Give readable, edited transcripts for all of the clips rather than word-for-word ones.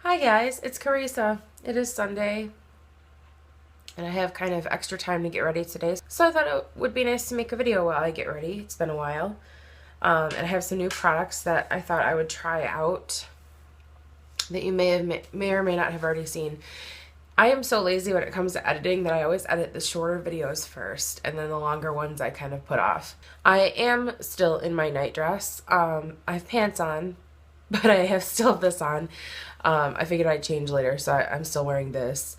Hi guys, it's Carissa. It is Sunday and I have kind of extra time to get ready today. So I thought it would be nice to make a video while I get ready. It's been a while. And I have some new products that I thought I would try out that you may or may not have already seen. I am so lazy when it comes to editing that I always edit the shorter videos first and then the longer ones I kind of put off. I am still in my night dress. I have pants on, but I have still this on. I figured I'd change later, so I'm still wearing this.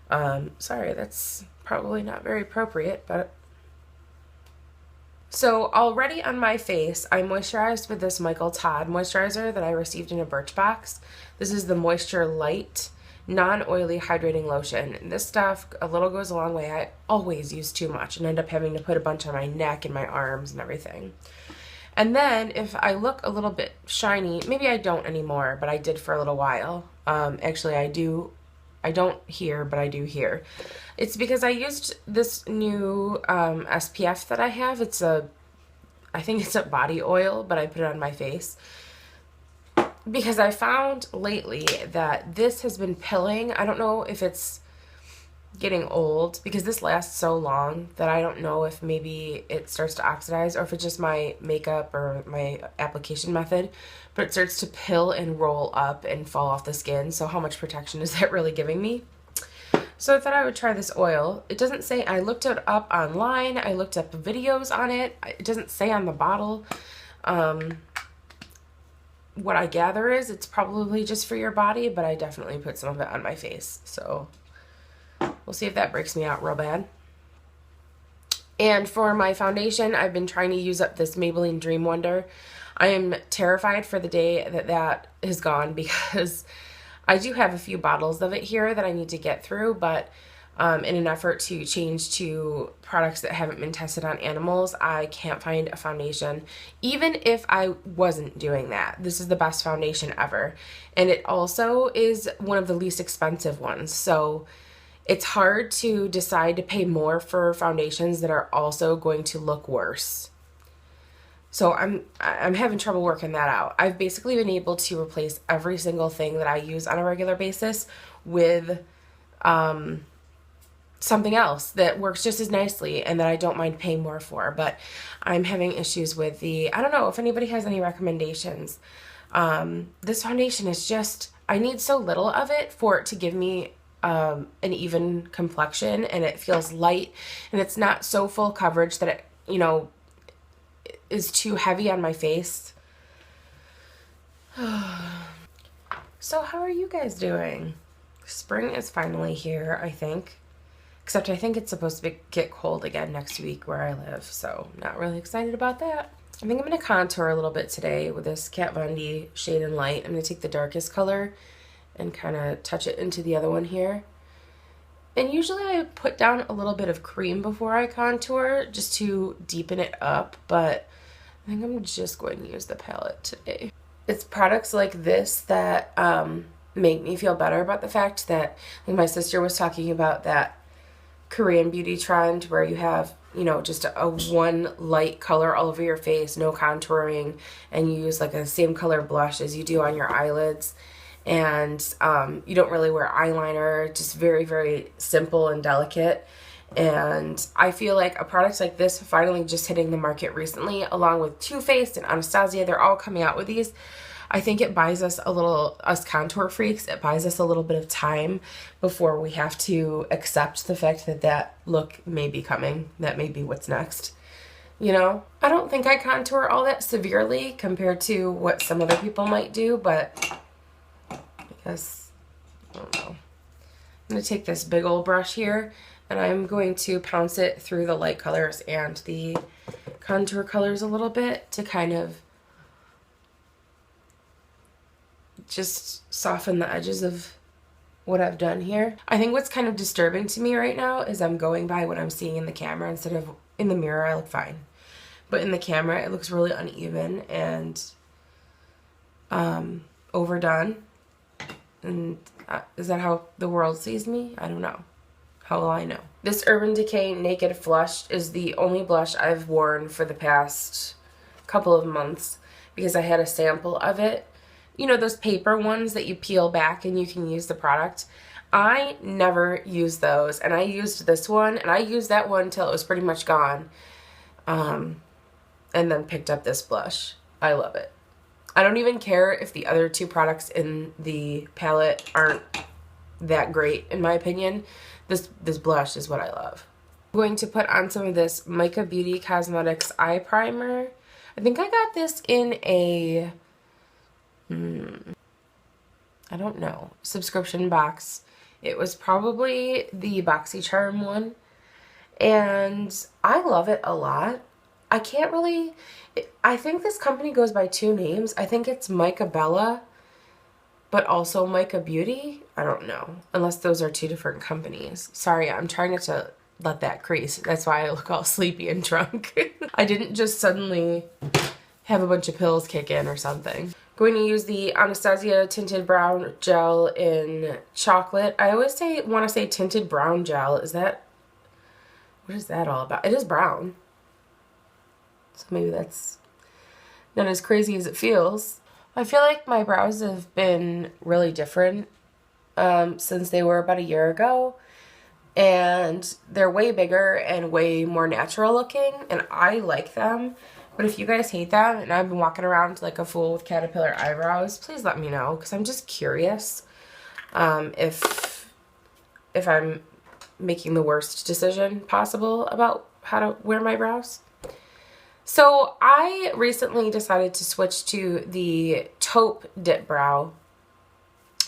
Sorry, that's probably not very appropriate, but... So already on my face, I moisturized with this Michael Todd moisturizer that I received in a Birchbox. This is the Moisture Light non-oily hydrating lotion. And this stuff, a little goes a long way. I always use too much and end up having to put a bunch on my neck and my arms and everything. And then if I look a little bit shiny, maybe I don't anymore, but I did for a little while. Actually, I don't here, but I do here. It's because I used this new SPF that I have. I think it's a body oil, but I put it on my face. Because I found lately that this has been pilling. I don't know if it's getting old because this lasts so long that I don't know if maybe it starts to oxidize or if it's just my makeup or my application method, but it starts to pill and roll up and fall off the skin. So how much protection is that really giving me? So I thought I would try this oil. It doesn't say, I looked it up online, I looked up videos on it. It doesn't say on the bottle. What I gather is it's probably just for your body, but I definitely put some of it on my face. So we'll see if that breaks me out real bad. And for my foundation, I've been trying to use up this Maybelline Dream Wonder. I am terrified for the day that that is gone because I do have a few bottles of it here that I need to get through, but in an effort to change to products that haven't been tested on animals, I can't find a foundation. Even if I wasn't doing that, this is the best foundation ever. And it also is one of the least expensive ones. So it's hard to decide to pay more for foundations that are also going to look worse. So I'm having trouble working that out. I've basically been able to replace every single thing that I use on a regular basis with something else that works just as nicely and that I don't mind paying more for. But I'm having issues with I don't know if anybody has any recommendations. This foundation is just, I need so little of it for it to give me an even complexion, and it feels light and it's not so full coverage that it, is too heavy on my face. So how are you guys doing? Spring is finally here, I think. Except I think it's supposed to get cold again next week where I live, so not really excited about that. I think I'm going to contour a little bit today with this Kat Von D Shade and Light. I'm going to take the darkest color and kind of touch it into the other one here. And usually I put down a little bit of cream before I contour just to deepen it up, but I think I'm just going to use the palette today. It's products like this that make me feel better about the fact that, like my sister was talking about that Korean beauty trend where you have, just a one light color all over your face, no contouring, and you use like a same color blush as you do on your eyelids. And you don't really wear eyeliner, just very, very simple and delicate. And I feel like a product like this finally just hitting the market recently, along with Too Faced and Anastasia, they're all coming out with these. I think it buys us us contour freaks, it buys us a little bit of time before we have to accept the fact that that look may be coming, that may be what's next. I don't think I contour all that severely compared to what some other people might do, but I guess, I don't know. I'm going to take this big old brush here and I'm going to pounce it through the light colors and the contour colors a little bit to kind of just soften the edges of what I've done here. I think what's kind of disturbing to me right now is I'm going by what I'm seeing in the camera instead of in the mirror. I look fine, but in the camera it looks really uneven and overdone. And is that how the world sees me? I don't know. How will I know? This Urban Decay Naked Flushed is the only blush I've worn for the past couple of months because I had a sample of it you know, those paper ones that you peel back and you can use the product. I never use those, and I used this one, and I used that one till it was pretty much gone, and then picked up this blush. I love it. I don't even care if the other two products in the palette aren't that great, in my opinion. This blush is what I love. I'm going to put on some of this Mica Beauty Cosmetics eye primer. I think I got this in a, I don't know, subscription box. It was probably the BoxyCharm one, and I love it a lot. I can't really, I think this company goes by two names. I think it's Mica Bella, but also Mica Beauty. I don't know, unless those are two different companies. Sorry, I'm trying not to let that crease. That's why I look all sleepy and drunk. I didn't just suddenly have a bunch of pills kick in or something. Going to use the Anastasia Tinted Brown Gel in Chocolate. I always want to say Tinted Brown Gel. What is that all about? It is brown. So maybe that's not as crazy as it feels. I feel like my brows have been really different since they were about a year ago. And they're way bigger and way more natural looking. And I like them. But if you guys hate them and I've been walking around like a fool with caterpillar eyebrows, please let me know, because I'm just curious if I'm making the worst decision possible about how to wear my brows. So I recently decided to switch to the taupe dip brow.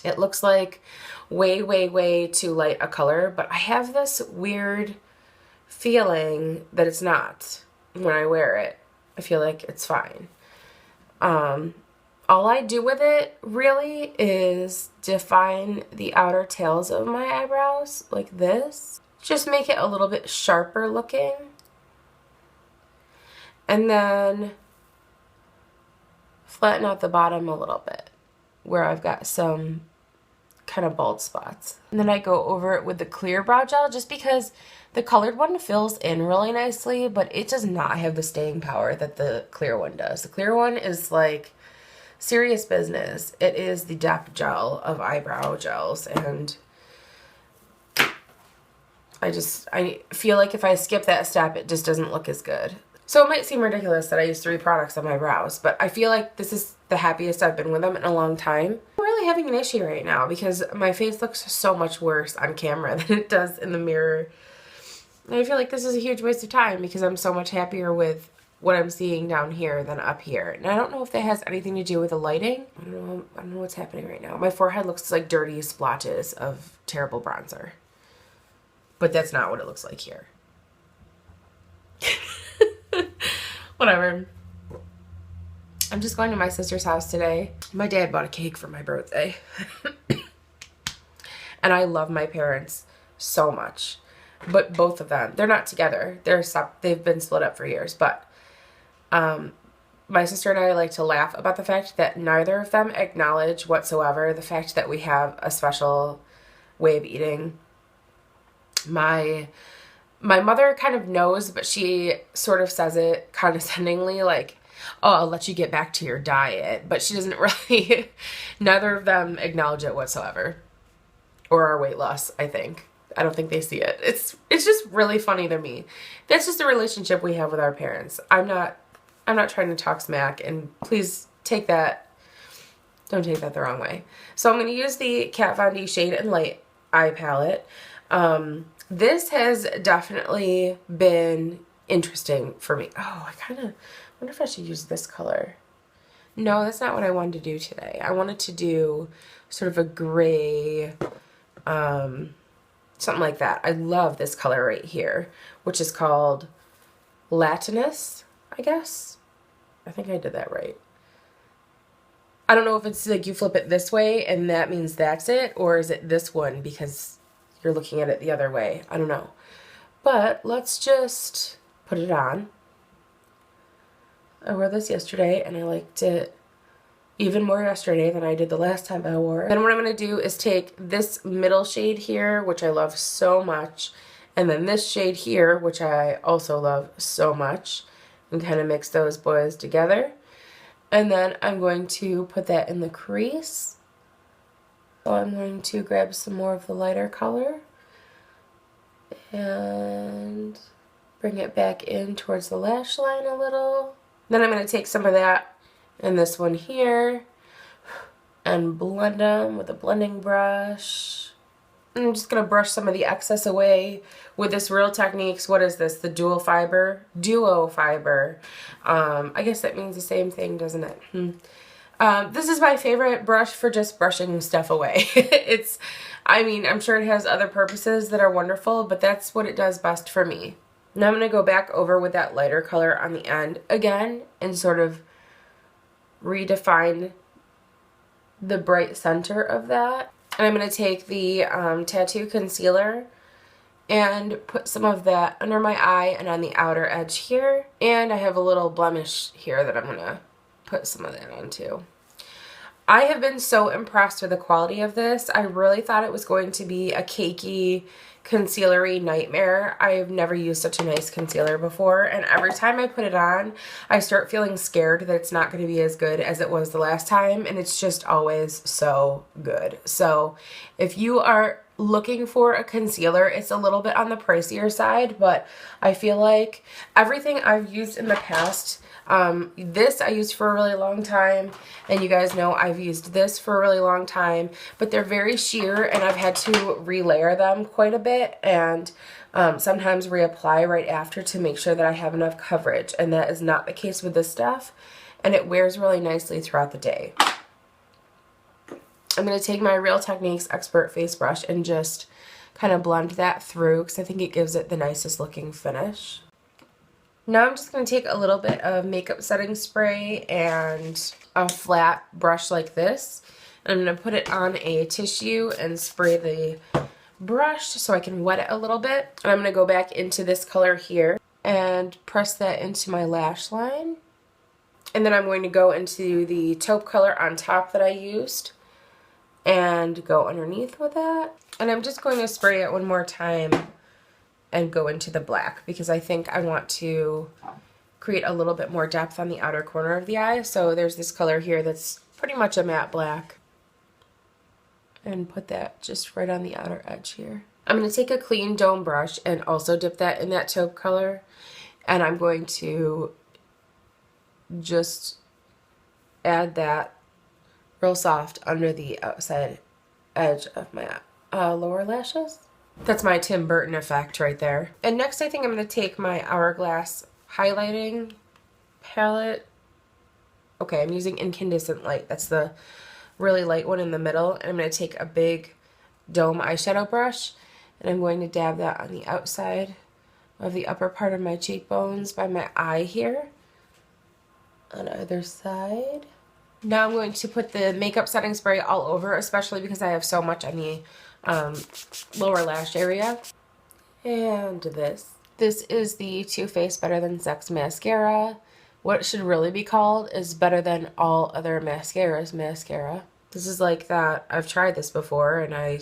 It looks like way, way, way too light a color, but I have this weird feeling that it's not when I wear it. I feel like it's fine. All I do with it really is define the outer tails of my eyebrows like this. Just make it a little bit sharper looking. And then flatten out the bottom a little bit where I've got some kind of bald spots. And then I go over it with the clear brow gel just because the colored one fills in really nicely, but it does not have the staying power that the clear one does. The clear one is like serious business. It is the depth gel of eyebrow gels, and I feel like if I skip that step, it just doesn't look as good. So it might seem ridiculous that I use 3 products on my brows, but I feel like this is the happiest I've been with them in a long time. I'm really having an issue right now because my face looks so much worse on camera than it does in the mirror. And I feel like this is a huge waste of time because I'm so much happier with what I'm seeing down here than up here. And I don't know if that has anything to do with the lighting. I don't know what's happening right now. My forehead looks like dirty splotches of terrible bronzer. But that's not what it looks like here. Whatever. I'm just going to my sister's house today. My dad bought a cake for my birthday. And I love my parents so much. But both of them, they're not together. They've been split up for years. But my sister and I like to laugh about the fact that neither of them acknowledge whatsoever the fact that we have a special way of eating. My mother kind of knows, but she sort of says it condescendingly, like, oh, I'll let you get back to your diet. But she doesn't really, neither of them acknowledge it whatsoever. Or our weight loss, I think. I don't think they see it. It's just really funny to me. That's just the relationship we have with our parents. I'm not trying to talk smack, and please don't take that the wrong way. So I'm going to use the Kat Von D Shade and Light eye palette. This has definitely been interesting for me. Oh, I kind of wonder if I should use this color. No, that's not what I wanted to do today. I wanted to do sort of a gray, something like that. I love this color right here, which is called Latinus, I guess. I think I did that right. I don't know if it's like you flip it this way and that means that's it, or is it this one because you're looking at it the other way. I don't know. But let's just put it on. I wore this yesterday and I liked it even more yesterday than I did the last time I wore it. Then what I'm going to do is take this middle shade here, which I love so much, and then this shade here, which I also love so much, and kind of mix those boys together. And then I'm going to put that in the crease. So I'm going to grab some more of the lighter color and bring it back in towards the lash line a little. Then I'm going to take some of that and this one here and blend them with a blending brush. And I'm just going to brush some of the excess away with this Real Techniques. What is this? The Duo Fiber? I guess that means the same thing, doesn't it? This is my favorite brush for just brushing stuff away. I mean, I'm sure it has other purposes that are wonderful, but that's what it does best for me. Now I'm going to go back over with that lighter color on the end again and sort of redefine the bright center of that. And I'm going to take the Tattoo Concealer and put some of that under my eye and on the outer edge here. And I have a little blemish here that I'm going to put some of that on too. I have been so impressed with the quality of this. I really thought it was going to be a cakey, concealer-y nightmare. I've never used such a nice concealer before, and every time I put it on, I start feeling scared that it's not going to be as good as it was the last time, and it's just always so good. So if you are looking for a concealer, it's a little bit on the pricier side, but I feel like everything I've used in the past, this I used for a really long time, and you guys know I've used this for a really long time, but they're very sheer and I've had to relayer them quite a bit and sometimes reapply right after to make sure that I have enough coverage, and that is not the case with this stuff, and it wears really nicely throughout the day. I'm going to take my Real Techniques Expert Face Brush and just kind of blend that through because I think it gives it the nicest looking finish. Now I'm just going to take a little bit of makeup setting spray and a flat brush like this. And I'm going to put it on a tissue and spray the brush so I can wet it a little bit. And I'm going to go back into this color here and press that into my lash line. And then I'm going to go into the taupe color on top that I used and go underneath with that. And I'm just going to spray it one more time and go into the black because I think I want to create a little bit more depth on the outer corner of the eye. So there's this color here that's pretty much a matte black. And put that just right on the outer edge here. I'm going to take a clean dome brush and also dip that in that taupe color. And I'm going to just add that real soft under the outside edge of my lower lashes. That's my Tim Burton effect right there. And next I think I'm going to take my Hourglass highlighting palette. Okay, I'm using Incandescent Light. That's the really light one in the middle. And I'm going to take a big dome eyeshadow brush and I'm going to dab that on the outside of the upper part of my cheekbones by my eye here on either side. Now I'm going to put the makeup setting spray all over, especially because I have so much on the lower lash area. And this is the Too Faced Better Than Sex mascara. What it should really be called is Better Than All Other Mascaras mascara. This is like that. I've tried this before and I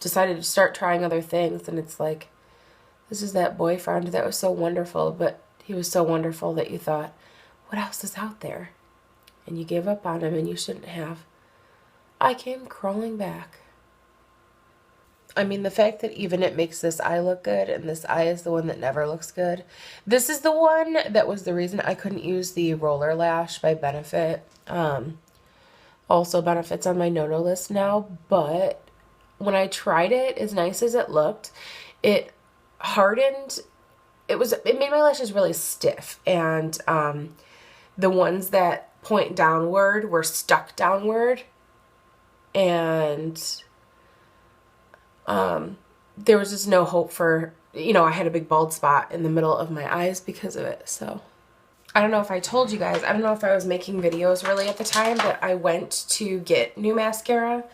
decided to start trying other things, and it's like, this is that boyfriend that was so wonderful, but he was so wonderful that you thought, what else is out there? And you gave up on him, and you shouldn't have. I came crawling back. I mean, the fact that even it makes this eye look good, and this eye is the one that never looks good. This is the one that was the reason I couldn't use the Roller Lash by Benefit. Also, Benefit's on my no-no list now, but when I tried it, as nice as it looked, it hardened. It made my lashes really stiff, and the ones that point downward were stuck downward, and there was just no hope for, I had a big bald spot in the middle of my eyes because of it. So I don't know if I told you guys, I don't know if I was making videos really at the time, but I went to get new mascara,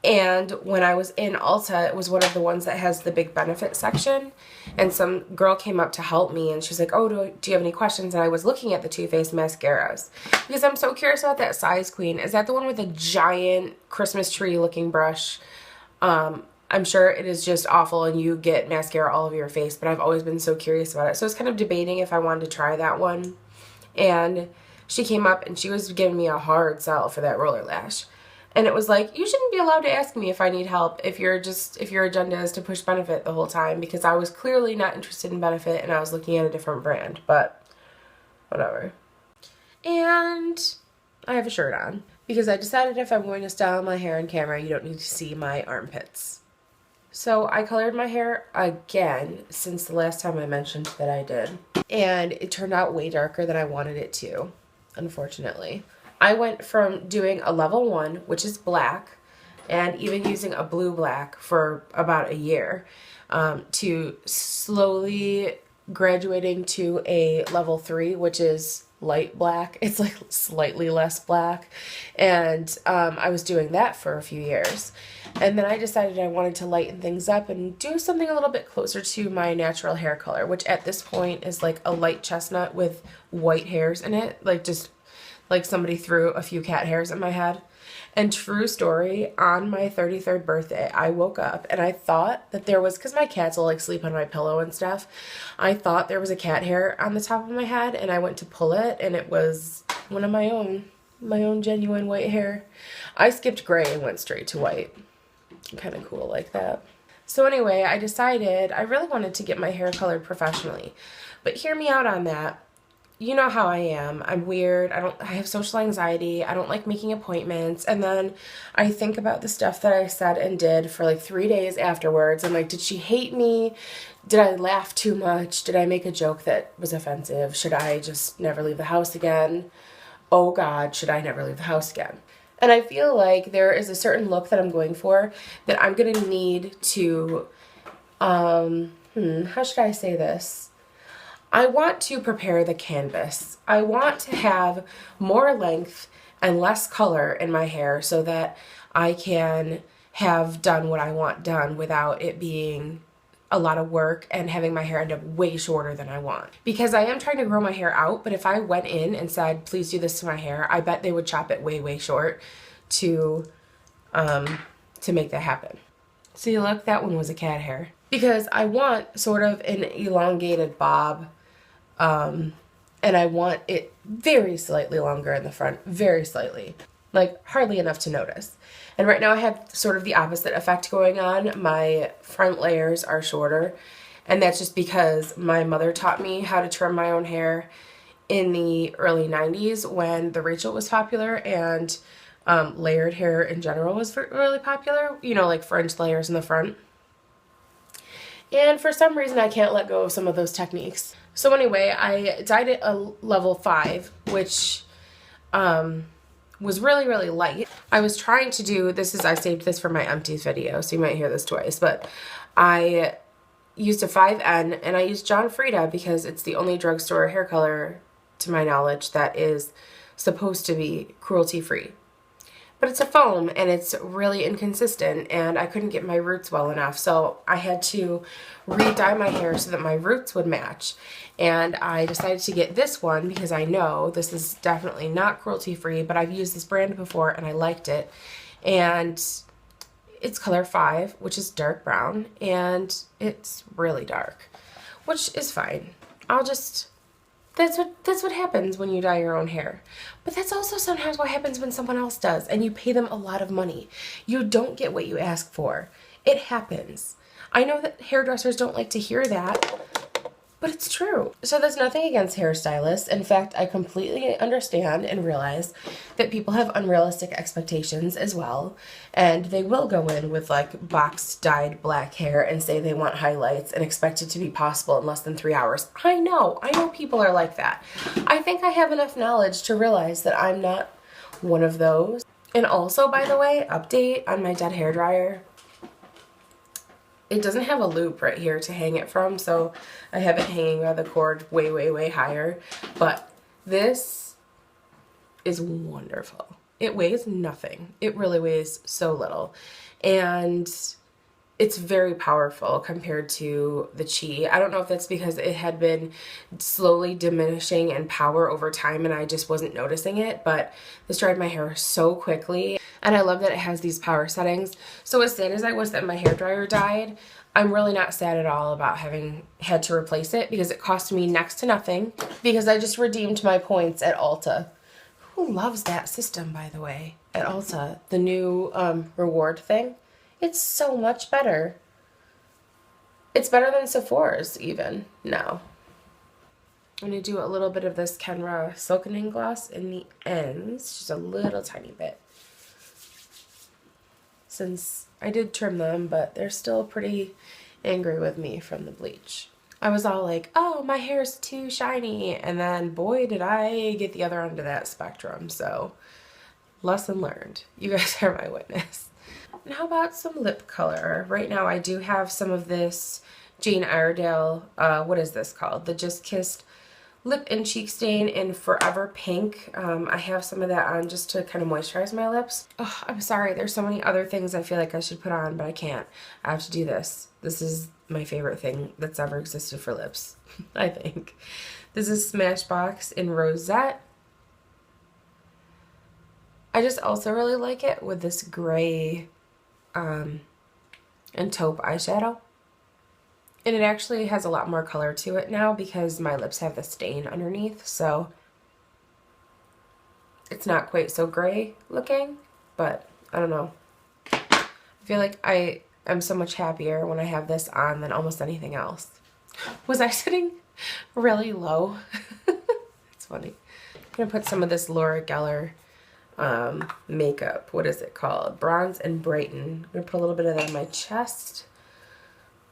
and when I was in Ulta, it was one of the ones that has the big Benefit section, and some girl came up to help me, and she's like, oh, do you have any questions? And I was looking at the Too Faced mascaras because I'm so curious about that Size Queen. Is that the one with a giant Christmas tree looking brush? I'm sure it is just awful and you get mascara all over your face, but I've always been so curious about it. So I was kind of debating if I wanted to try that one. And she came up and she was giving me a hard sell for that roller lash. And it was like, you shouldn't be allowed to ask me if I need help if your agenda is to push Benefit the whole time, because I was clearly not interested in Benefit and I was looking at a different brand, but whatever. And I have a shirt on because I decided if I'm going to style my hair on camera, you don't need to see my armpits. So I colored my hair again since the last time I mentioned that I did. And it turned out way darker than I wanted it to, unfortunately. I went from doing a level 1, which is black, and even using a blue black for about a year, to slowly graduating to a level 3, which is light black. It's like slightly less black. And I was doing that for a few years. And then I decided I wanted to lighten things up and do something a little bit closer to my natural hair color, which at this point is like a light chestnut with white hairs in it, like just like somebody threw a few cat hairs in my head. And true story, on my 33rd birthday, I woke up and I thought that there was, because my cats will like sleep on my pillow and stuff, I thought there was a cat hair on the top of my head, and I went to pull it and it was one of my own genuine white hair. I skipped gray and went straight to white. Kind of cool like that. So anyway, I decided I really wanted to get my hair colored professionally. But hear me out on that. You know how I am. I'm weird. I have social anxiety. I don't like making appointments. And then I think about the stuff that I said and did for like 3 days afterwards. I'm like, did she hate me? Did I laugh too much? Did I make a joke that was offensive? Should I just never leave the house again? Oh God, should I never leave the house again? And I feel like there is a certain look that I'm going for that I'm going to need to, how should I say this? I want to prepare the canvas. I want to have more length and less color in my hair so that I can have done what I want done without it being a lot of work and having my hair end up way shorter than I want. Because I am trying to grow my hair out, but if I went in and said, please do this to my hair, I bet they would chop it way, way short to make that happen. See, look, that one was a cat hair. Because I want sort of an elongated bob, and I want it very slightly longer in the front, very slightly, like hardly enough to notice. And right now I have sort of the opposite effect going on. My front layers are shorter, and that's just because my mother taught me how to trim my own hair in the early 90s when the Rachel was popular, and layered hair in general was really popular, you know, like French layers in the front. And for some reason I can't let go of some of those techniques. So anyway, I dyed it a level 5, which was really, really light. I was trying to do, I saved this for my empties video, so you might hear this twice, but I used a 5N, and I used John Frieda because it's the only drugstore hair color, to my knowledge, that is supposed to be cruelty-free. But it's a foam, and it's really inconsistent, and I couldn't get my roots well enough, so I had to re-dye my hair so that my roots would match. And I decided to get this one because I know this is definitely not cruelty-free, but I've used this brand before and I liked it. And it's color 5, which is dark brown, and it's really dark, which is fine. That's what happens when you dye your own hair. But that's also sometimes what happens when someone else does and you pay them a lot of money. You don't get what you ask for. It happens. I know that hairdressers don't like to hear that, but it's true. So there's nothing against hairstylists. In fact, I completely understand and realize that people have unrealistic expectations as well. And they will go in with like box dyed black hair and say they want highlights and expect it to be possible in less than 3 hours. I know people are like that. I think I have enough knowledge to realize that I'm not one of those. And also, by the way, update on my dead hairdryer. It doesn't have a loop right here to hang it from, so I have it hanging by the cord way, way, way higher. But this is wonderful. It weighs nothing. It really weighs so little. And it's very powerful compared to the Chi. I don't know if that's because it had been slowly diminishing in power over time and I just wasn't noticing it, but this dried my hair so quickly. And I love that it has these power settings. So as sad as I was that my hairdryer died, I'm really not sad at all about having had to replace it because it cost me next to nothing because I just redeemed my points at Ulta. Who loves that system, by the way, at Ulta? The new reward thing. It's so much better. It's better than Sephora's even now. I'm going to do a little bit of this Kenra Silkening Gloss in the ends, just a little tiny bit. Since I did trim them, but they're still pretty angry with me from the bleach. I was all like, oh, my hair's too shiny, and then boy did I get the other end of that spectrum, so lesson learned. You guys are my witness. And how about some lip color? Right now I do have some of this Jane Iredale, what is this called? The Just Kissed Lip and Cheek Stain in Forever Pink. I have some of that on just to kind of moisturize my lips. Oh, I'm sorry, there's so many other things I feel like I should put on, but I can't. I have to do this. This is my favorite thing that's ever existed for lips, I think. This is Smashbox in Rosette. I just also really like it with this gray and taupe eyeshadow. And it actually has a lot more color to it now because my lips have the stain underneath, so it's not quite so gray looking, but I don't know. I feel like I am so much happier when I have this on than almost anything else. Was I sitting really low? It's funny. I'm going to put some of this Laura Geller makeup. What is it called? Bronze and Brighten. I'm going to put a little bit of that on my chest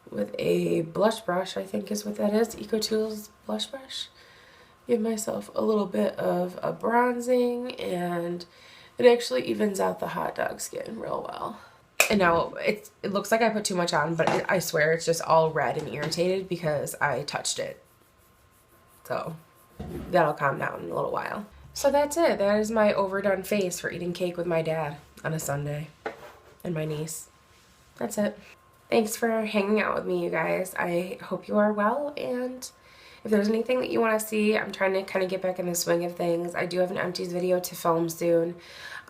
with a blush brush, I think is what that is. EcoTools blush brush. Give myself a little bit of a bronzing, and it actually evens out the hot dog skin real well. And now it looks like I put too much on, but I swear it's just all red and irritated because I touched it. So that'll calm down in a little while. So that's it. That is my overdone face for eating cake with my dad on a Sunday and my niece. That's it. Thanks for hanging out with me, you guys. I hope you are well, and if there's anything that you want to see, I'm trying to kind of get back in the swing of things. I do have an empties video to film soon,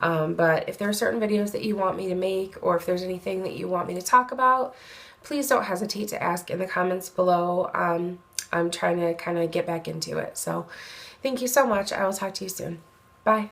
but if there are certain videos that you want me to make, or if there's anything that you want me to talk about, please don't hesitate to ask in the comments below. I'm trying to kind of get back into it. So thank you so much. I will talk to you soon. Bye.